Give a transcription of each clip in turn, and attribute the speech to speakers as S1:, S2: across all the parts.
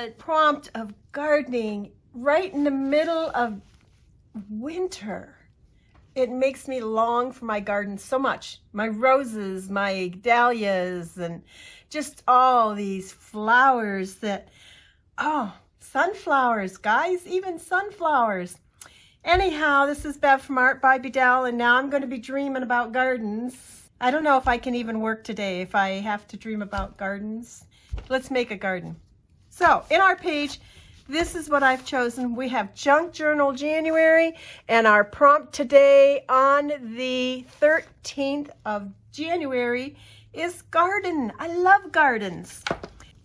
S1: the prompt of gardening right in the middle of winter. It makes me long for my garden so much. My roses, my dahlias, and just all these flowers that, oh, sunflowers, guys, even sunflowers. Anyhow, this is Bev from Art by Bedell, and now I'm going to be dreaming about gardens. I don't know if I can even work today if I have to dream about gardens. Let's make a garden. So, in our page, this is what I've chosen. We have Junk Journal January, and our prompt today on the 13th of January is garden. I love gardens.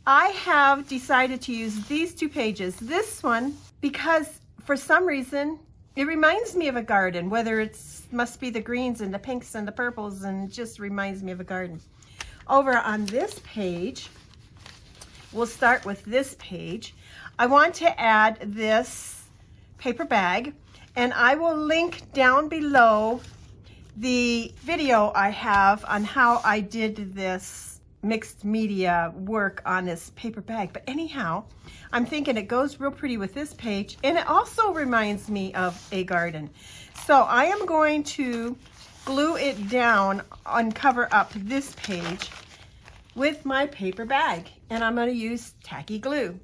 S1: I have decided to use these two pages. This one, because for some reason, it reminds me of a garden, whether it's must be the greens and the pinks and the purples, and just reminds me of a garden. Over on this page, we'll start with this page. I want to add this paper bag, and I will link down below the video I have on how I did this mixed media work on this paper bag. But anyhow, I'm thinking it goes real pretty with this page, and it also reminds me of a garden. So I am going to glue it down and cover up this page with my paper bag, and I'm going to use tacky glue.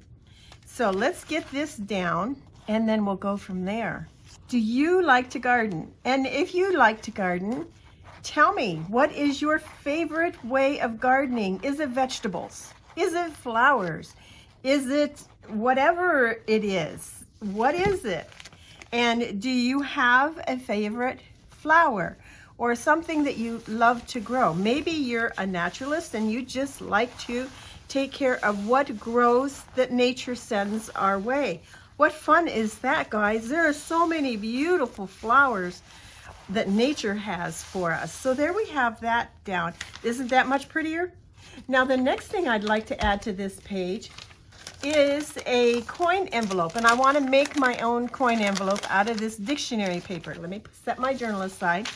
S1: So let's get this down, and then we'll go from there. Do you like to garden? And if you like to garden, tell me, what is your favorite way of gardening? Is it vegetables? Is it flowers? Is it whatever it is? What is it? And do you have a favorite flower or something that you love to grow? Maybe you're a naturalist and you just like to take care of what grows that nature sends our way. What fun is that, guys? There are so many beautiful flowers that nature has for us. So there we have that down. Isn't that much prettier? Now the next thing I'd like to add to this page is a coin envelope, and I want to make my own coin envelope out of this dictionary paper. Let me set my journal aside.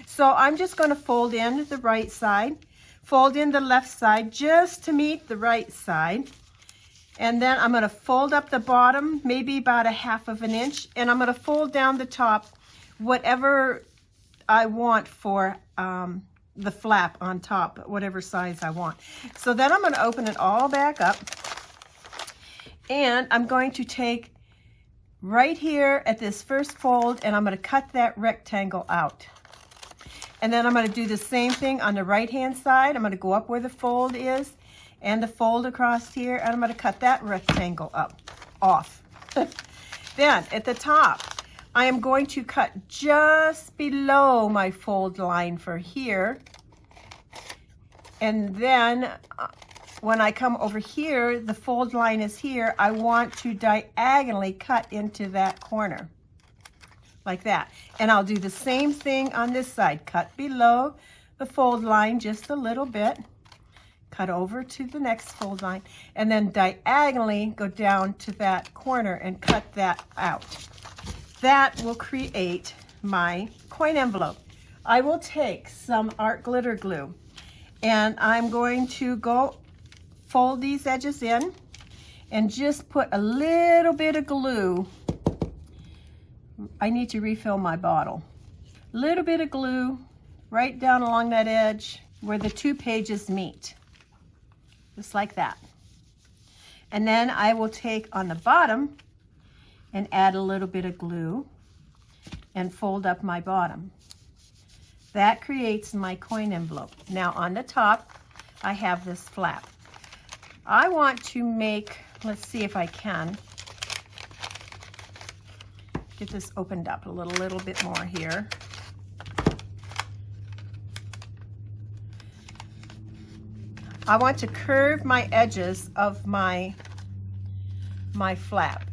S1: So I'm just going to fold in the right side, fold in the left side just to meet the right side, and then I'm going to fold up the bottom maybe about 1/2 inch, and I'm going to fold down the top whatever I want for the flap on top, whatever size I want. So then I'm going to open it all back up, and I'm going to take right here at this first fold, and I'm going to cut that rectangle out. And then I'm going to do the same thing on the right hand side. I'm going to go up where the fold is and the fold across here, and I'm going to cut that rectangle off. Then at the top, I am going to cut just below my fold line for here. And then when I come over here, the fold line is here. I want to diagonally cut into that corner like that. And I'll do the same thing on this side. Cut below the fold line just a little bit. Cut over to the next fold line, and then diagonally go down to that corner and cut that out. That will create my coin envelope. I will take some art glitter glue, and I'm going to go fold these edges in and just put a little bit of glue. I need to refill my bottle. A little bit of glue right down along that edge where the two pages meet. Just like that. And then I will take on the bottom and add a little bit of glue and fold up my bottom. That creates my coin envelope. Now on the top, I have this flap. I want to make, let's see if I can get this opened up a little bit more here. I want to curve my edges of my flap.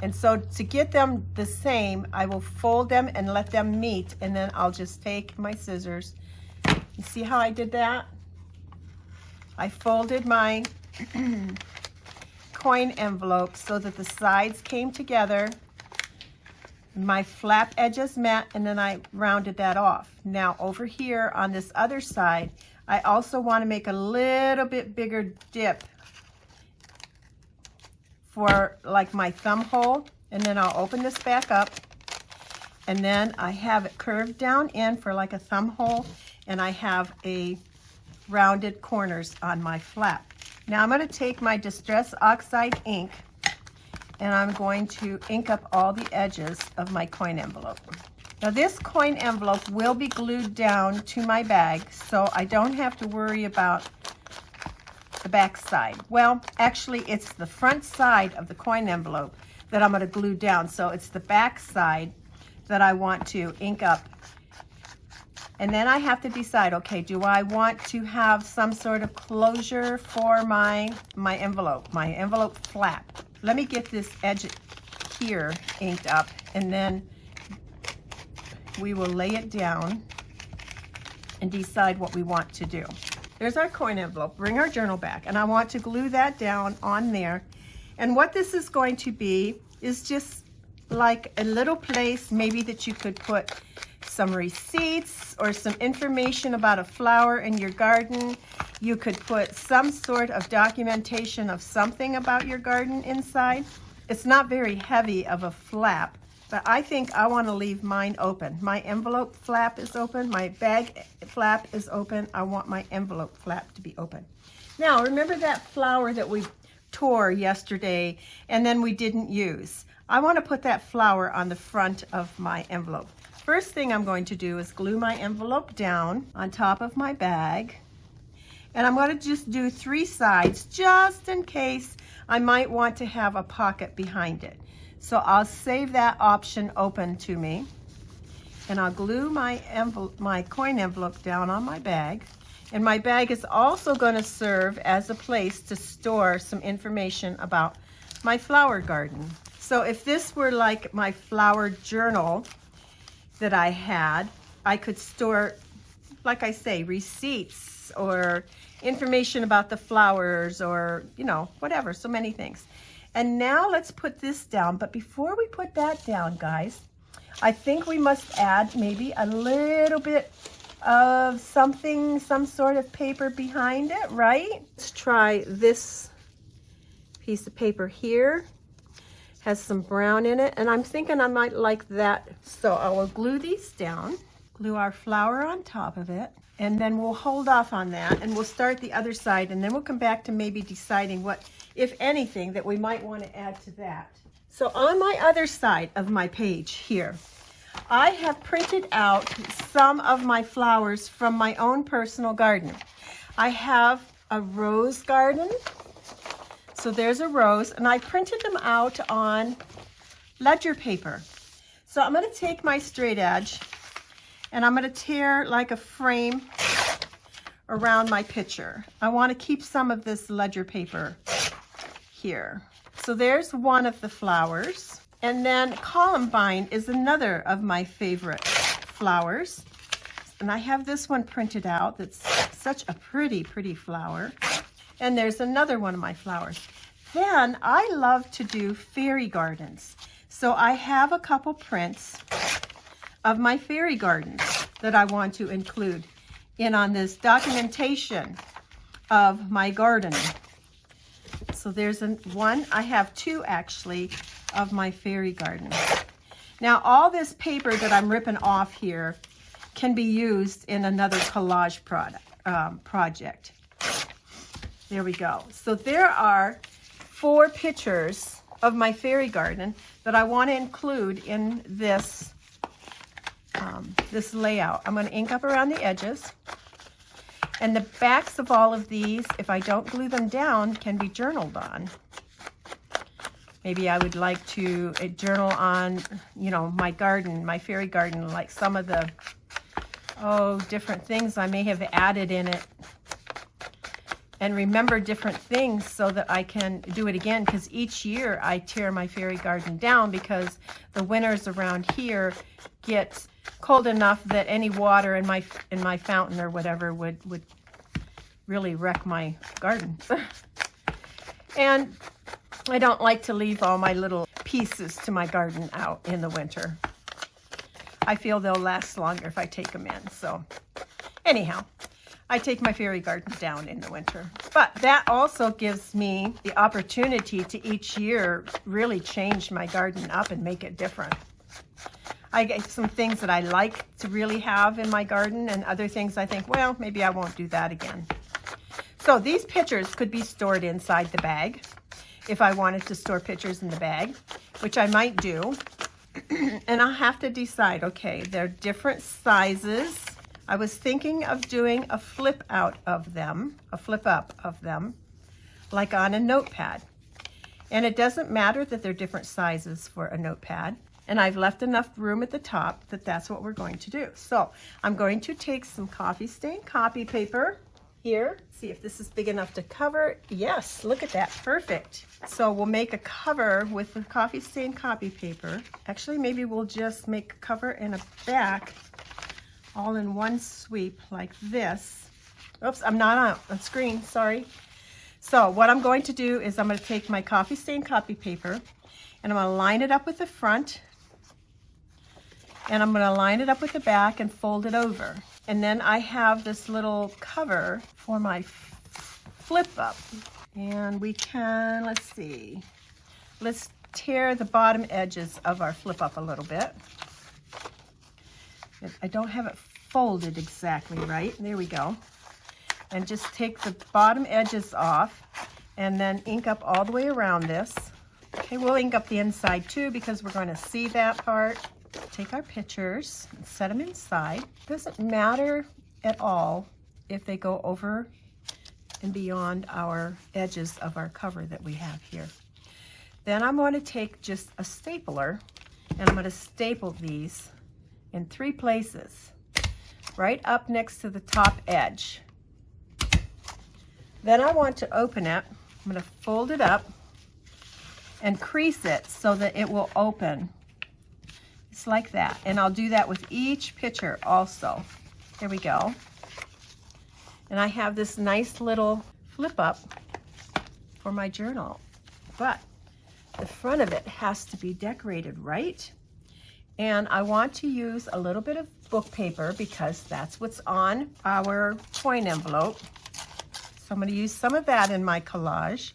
S1: And so to get them the same, I will fold them and let them meet, and then I'll just take my scissors. You see how I did that? I folded my coin envelope so that the sides came together, my flap edges met, and then I rounded that off. Now over here on this other side, I also want to make a little bit bigger dip for like my thumb hole, and then I'll open this back up, and then I have it curved down in for like a thumb hole, and I have a rounded corners on my flap. Now I'm going to take my Distress Oxide ink, and I'm going to ink up all the edges of my coin envelope. Now this coin envelope will be glued down to my bag, so I don't have to worry about the back side. Well, actually it's the front side of the coin envelope that I'm going to glue down, so it's the back side that I want to ink up. And then I have to decide, okay, do I want to have some sort of closure for my envelope flap? Let me get this edge here inked up, and then we will lay it down and decide what we want to do. There's our coin envelope. Bring our journal back, and I want to glue that down on there. And what this is going to be is just like a little place maybe that you could put some receipts or some information about a flower in your garden. You could put some sort of documentation of something about your garden inside. It's not very heavy of a flap, but I think I want to leave mine open. My envelope flap is open, my bag flap is open. I want my envelope flap to be open. Now, remember that flower that we tore yesterday and then we didn't use? I want to put that flower on the front of my envelope. First thing I'm going to do is glue my envelope down on top of my bag. And I'm going to just do 3 sides just in case I might want to have a pocket behind it. So I'll save that option open to me. And I'll glue my coin envelope down on my bag. And my bag is also going to serve as a place to store some information about my flower garden. So if this were like my flower journal that I had, I could store, like I say, receipts or information about the flowers, or, you know, whatever, so many things. And now let's put this down. But before we put that down, guys, I think we must add maybe a little bit of something, some sort of paper behind it, right? Let's try this piece of paper here. Has some brown in it, and I'm thinking I might like that. So I will glue these down, glue our flower on top of it, and then we'll hold off on that, and we'll start the other side, and then we'll come back to maybe deciding what, if anything, that we might want to add to that. So on my other side of my page here, I have printed out some of my flowers from my own personal garden. I have a rose garden. So there's a rose, and I printed them out on ledger paper. So I'm going to take my straight edge, and I'm going to tear like a frame around my picture. I want to keep some of this ledger paper here. So there's one of the flowers. And then Columbine is another of my favorite flowers. And I have this one printed out that's such a pretty, pretty flower. And there's another one of my flowers. Then I love to do fairy gardens. So I have a couple prints of my fairy gardens that I want to include in on this documentation of my garden. So there's one, I have 2 actually of my fairy garden. Now all this paper that I'm ripping off here can be used in another collage project. There we go. So there are 4 pictures of my fairy garden that I want to include in this, this layout. I'm going to ink up around the edges. And the backs of all of these, if I don't glue them down, can be journaled on. Maybe I would like to journal on, you know, my garden, my fairy garden, like some of the, different things I may have added in it. And remember different things so that I can do it again, because each year I tear my fairy garden down because the winters around here get cold enough that any water in my fountain or whatever would really wreck my garden. And I don't like to leave all my little pieces to my garden out in the winter. I feel they'll last longer if I take them in. So anyhow, I take my fairy gardens down in the winter. But that also gives me the opportunity to each year really change my garden up and make it different. I get some things that I like to really have in my garden, and other things I think, well, maybe I won't do that again. So these pictures could be stored inside the bag if I wanted to store pictures in the bag, which I might do. And I'll have to decide, okay, they're different sizes. I was thinking of doing a flip out of them, a flip up of them, like on a notepad. And it doesn't matter that they're different sizes for a notepad. And I've left enough room at the top that that's what we're going to do. So I'm going to take some coffee stain copy paper here. See if this is big enough to cover. Yes, look at that, perfect. So we'll make a cover with the coffee stain copy paper. Actually, maybe we'll just make a cover and a back all in one sweep like this. Oops, I'm not on screen, sorry. So what I'm going to do is I'm going to take my coffee stain copy paper and I'm going to line it up with the front, and I'm going to line it up with the back and fold it over. And then I have this little cover for my flip up. And we can, let's see, let's tear the bottom edges of our flip up a little bit. I don't have it folded exactly right. There we go. And just take the bottom edges off and then ink up all the way around this. Okay, we'll ink up the inside too because we're going to see that part. Take our pictures and set them inside. Doesn't matter at all if they go over and beyond our edges of our cover that we have here. Then I'm going to take just a stapler and I'm going to staple these in 3 places, right up next to the top edge. Then I want to open it. I'm going to fold it up and crease it so that it will open. It's like that. And I'll do that with each picture also. There we go. And I have this nice little flip up for my journal. But the front of it has to be decorated right. And I want to use a little bit of book paper because that's what's on our coin envelope. So I'm going to use some of that in my collage.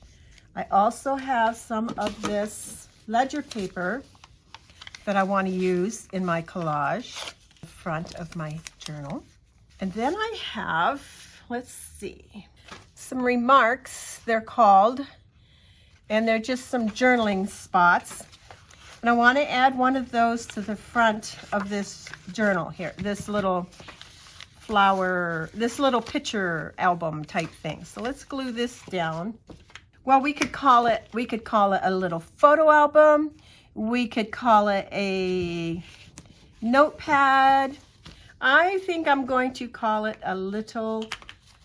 S1: I also have some of this ledger paper that I want to use in my collage, the front of my journal. And then I have, let's see, some remarks, they're called, and they're just some journaling spots. And I want to add one of those to the front of this journal here, this little flower, this little picture album type thing. So let's glue this down. Well, we could call it a little photo album. We could call it a notepad. I think I'm going to call it a little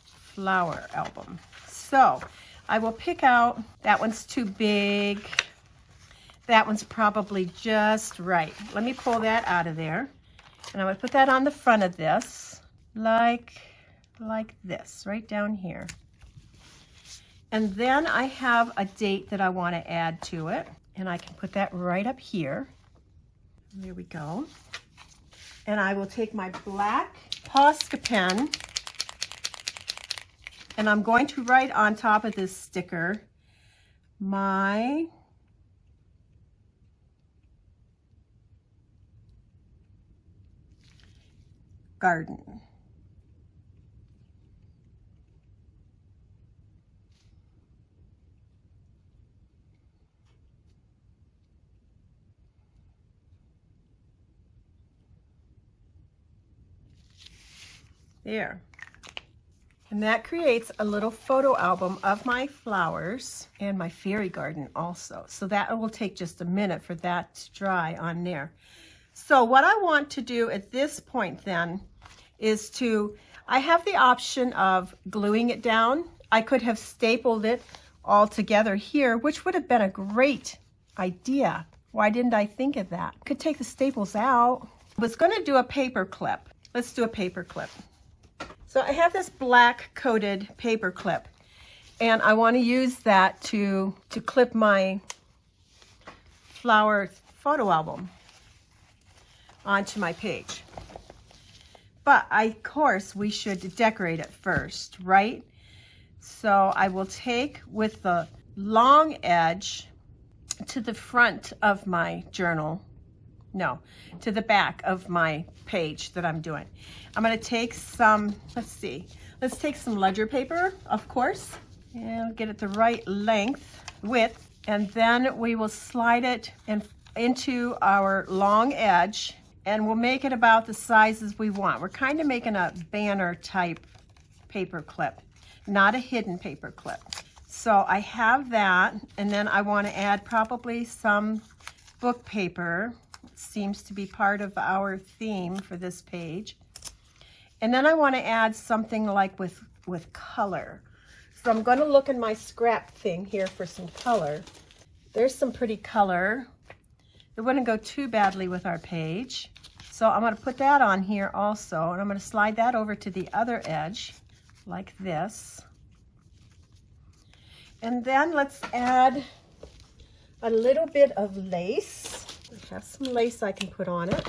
S1: flower album. So I will pick out, that one's too big. That one's probably just right. Let me pull that out of there. And I'm going to put that on the front of this, like this, right down here. And then I have a date that I want to add to it. And I can put that right up here. There we go. And I will take my black Posca pen and I'm going to write on top of this sticker my garden. There. And that creates a little photo album of my flowers and my fairy garden also. So that will take just a minute for that to dry on there. So what I want to do at this point then is I have the option of gluing it down. I could have stapled it all together here, which would have been a great idea. Why didn't I think of that? Could take the staples out. I was going to do a paper clip. Let's do a paper clip. So I have this black coated paper clip and I want to use that to clip my flower photo album onto my page. But of course, we should decorate it first, right? So I will take with the long edge to the front of my journal. No, to the back of my page that I'm doing. I'm going to take some, let's take some ledger paper, of course, and get it the right width, and then we will slide it into our long edge, and we'll make it about the sizes we want. We're kind of making a banner type paper clip, not a hidden paper clip. So I have that, and then I want to add probably some book paper. It seems to be part of our theme for this page. And then I want to add something like with color. So I'm going to look in my scrap thing here for some color. There's some pretty color. It wouldn't go too badly with our page. So I'm going to put that on here also, and I'm going to slide that over to the other edge like this. And then let's add a little bit of lace. I have some lace I can put on it.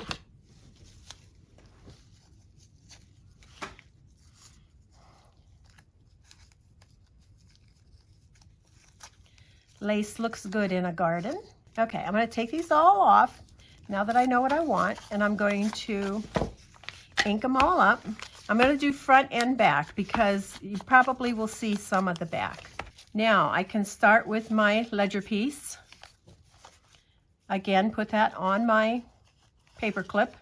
S1: Lace looks good in a garden. Okay, I'm going to take these all off now that I know what I want, and I'm going to ink them all up. I'm going to do front and back because you probably will see some of the back. Now I can start with my ledger piece. Again, put that on my paper clip,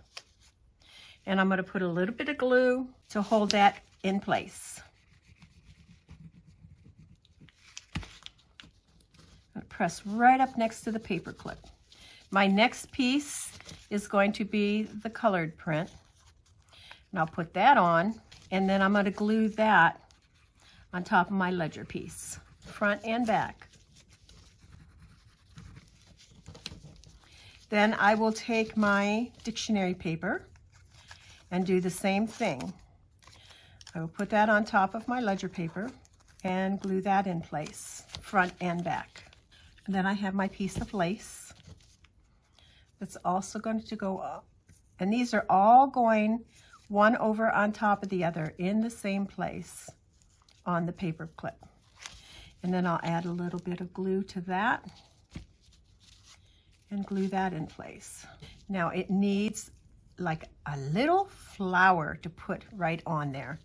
S1: and I'm going to put a little bit of glue to hold that in place. I'm going to press right up next to the paper clip. My next piece is going to be the colored print, and I'll put that on, and then I'm going to glue that on top of my ledger piece, front and back. Then I will take my dictionary paper and do the same thing. I will put that on top of my ledger paper and glue that in place, front and back. And then I have my piece of lace that's also going to go up. And these are all going one over on top of the other in the same place on the paper clip. And then I'll add a little bit of glue to that and glue that in place. Now it needs like a little flower to put right on there.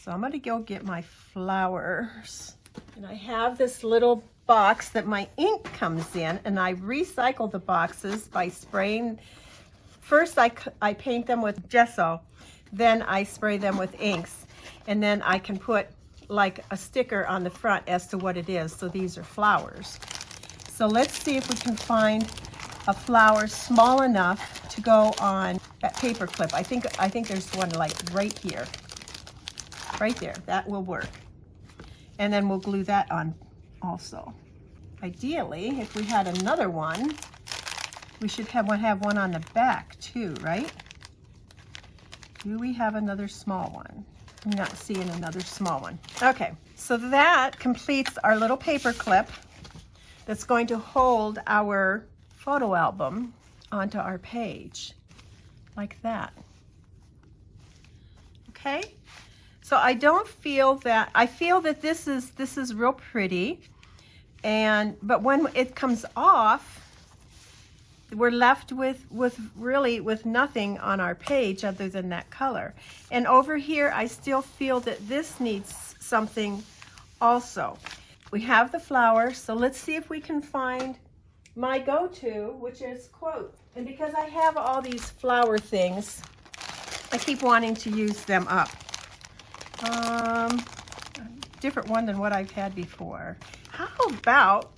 S1: So I'm going to go get my flowers. And I have this little box that my ink comes in, and I recycle the boxes by spraying. First I paint them with gesso, then I spray them with inks, and then I can put like a sticker on the front as to what it is. So these are flowers. So let's see if we can find a flower small enough to go on that paper clip. I think there's one like right here. Right there. That will work. And then we'll glue that on also. Ideally, if we had another one, we should have one on the back too, right? Do we have another small one? I'm not seeing another small one. Okay, so that completes our little paper clip that's going to hold our photo album onto our page like that. Okay, so I feel that this is real pretty, but when it comes off, we're left with nothing on our page other than that color. And over here, I still feel that this needs something also. We have the flower, so let's see if we can find my go-to, which is quote. And because I have all these flower things, I keep wanting to use them up. Different one than what I've had before. How about,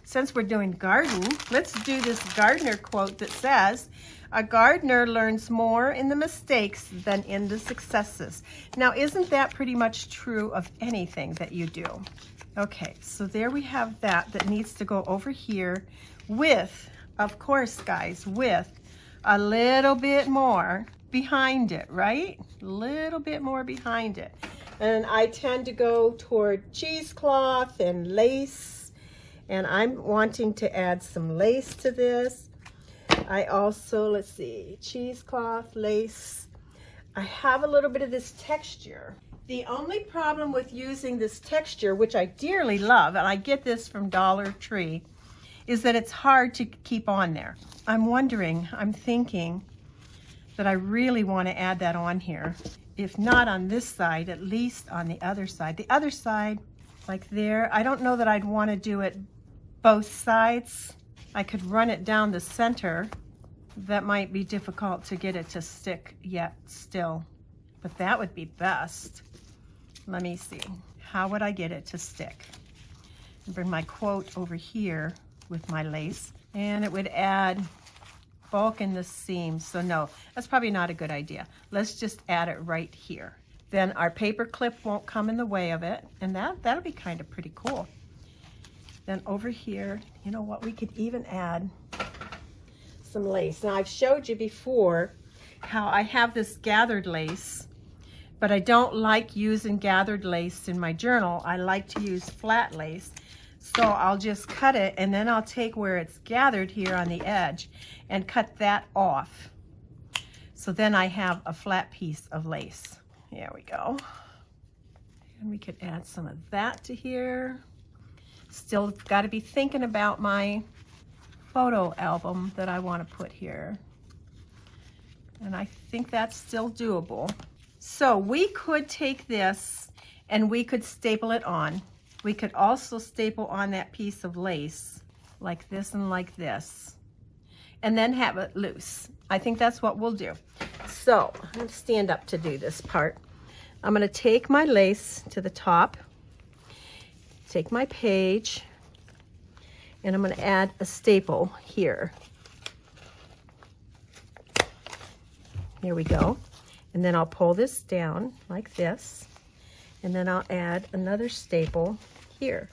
S1: since we're doing garden, let's do this gardener quote that says, "A gardener learns more in the mistakes than in the successes." Now, isn't that pretty much true of anything that you do? Okay, so there we have that needs to go over here with, of course, guys, with a little bit more behind it, right? A little bit more behind it. And I tend to go toward cheesecloth and lace, and I'm wanting to add some lace to this. I also, let's see, cheesecloth, lace. I have a little bit of this texture. The only problem with using this texture, which I dearly love, and I get this from Dollar Tree, is that it's hard to keep on there. I'm thinking that I really want to add that on here. If not on this side, at least on the other side. The other side, like there, I don't know that I'd want to do it both sides. I could run it down the center. That might be difficult to get it to stick yet still, but that would be best. Let me see. How would I get it to stick? Bring my quote over here with my lace, and it would add bulk in the seam. So no, that's probably not a good idea. Let's just add it right here. Then our paper clip won't come in the way of it, and that'll be kind of pretty cool. Then over here, you know what, we could even add some lace. Now I've showed you before how I have this gathered lace, but I don't like using gathered lace in my journal. I like to use flat lace. So I'll just cut it, and then I'll take where it's gathered here on the edge and cut that off. So then I have a flat piece of lace. There we go. And we could add some of that to here. Still got to be thinking about my photo album that I want to put here. And I think that's still doable. So we could take this and we could staple it on. We could also staple on that piece of lace like this and like this, and then have it loose. I think that's what we'll do. So I'm going to stand up to do this part. I'm going to take my lace to the top, take my page, and I'm going to add a staple here. Here we go. And then I'll pull this down like this, and then I'll add another staple here.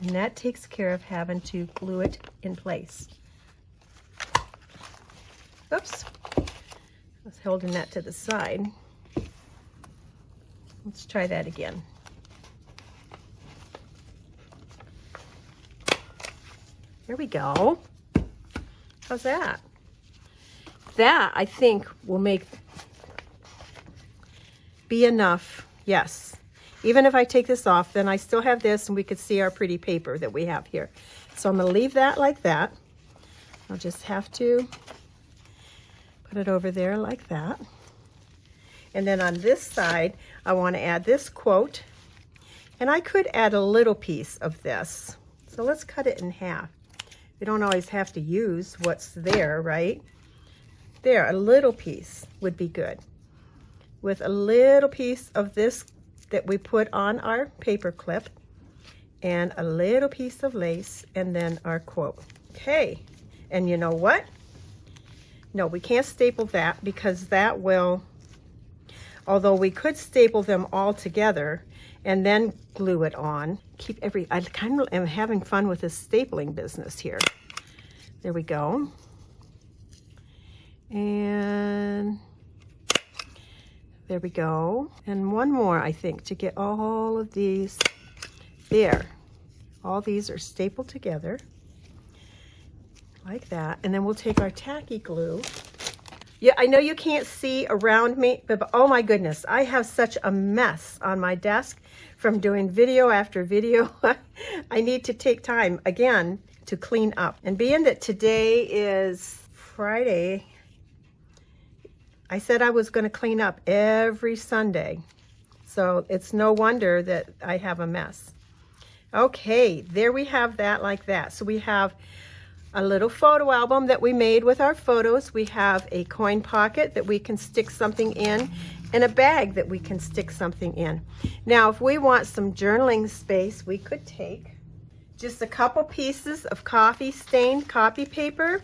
S1: And that takes care of having to glue it in place. Oops, I was holding that to the side. Let's try that again. There we go. How's that? That, I think, will be enough. Yes. Even if I take this off, then I still have this, and we could see our pretty paper that we have here. So I'm going to leave that like that. I'll just have to put it over there like that. And then on this side, I want to add this quote. And I could add a little piece of this. So let's cut it in half. You don't always have to use what's there, right? There, a little piece would be good. With a little piece of this that we put on our paper clip, and a little piece of lace, and then our quote. Okay, and you know what? No, we can't staple that, because that will, although we could staple them all together and then glue it on. I kind of am having fun with this stapling business here. There we go. And there we go. And one more, I think, to get all of these there. All these are stapled together like that. And then we'll take our tacky glue. Yeah, I know you can't see around me, but oh my goodness, I have such a mess on my desk from doing video after video. I need to take time again to clean up. And being that today is Friday, I said I was going to clean up every Sunday. So it's no wonder that I have a mess. Okay, there we have that like that. So we have a little photo album that we made with our photos. We have a coin pocket that we can stick something in, and a bag that we can stick something in. Now, if we want some journaling space, we could take just a couple pieces of coffee stained copy paper,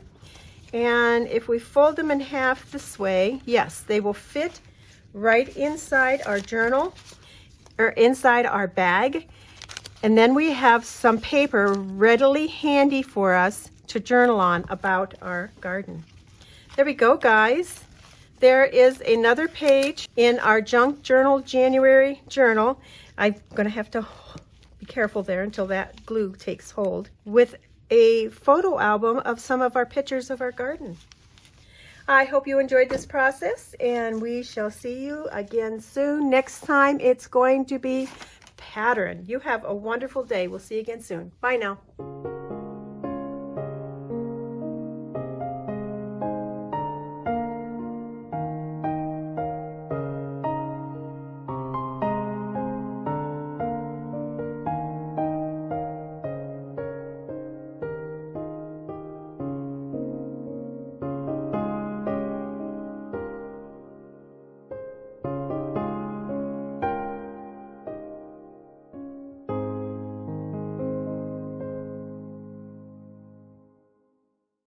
S1: and if we fold them in half this way, yes, they will fit right inside our journal or inside our bag. And then we have some paper readily handy for us to journal on about our garden. There we go, guys. There is another page in our Junk Journal January journal. I'm going to have to be careful there until that glue takes hold. With a photo album of some of our pictures of our garden. I hope you enjoyed this process, and we shall see you again soon. Next time it's going to be pattern. You have a wonderful day. We'll see you again soon. Bye now.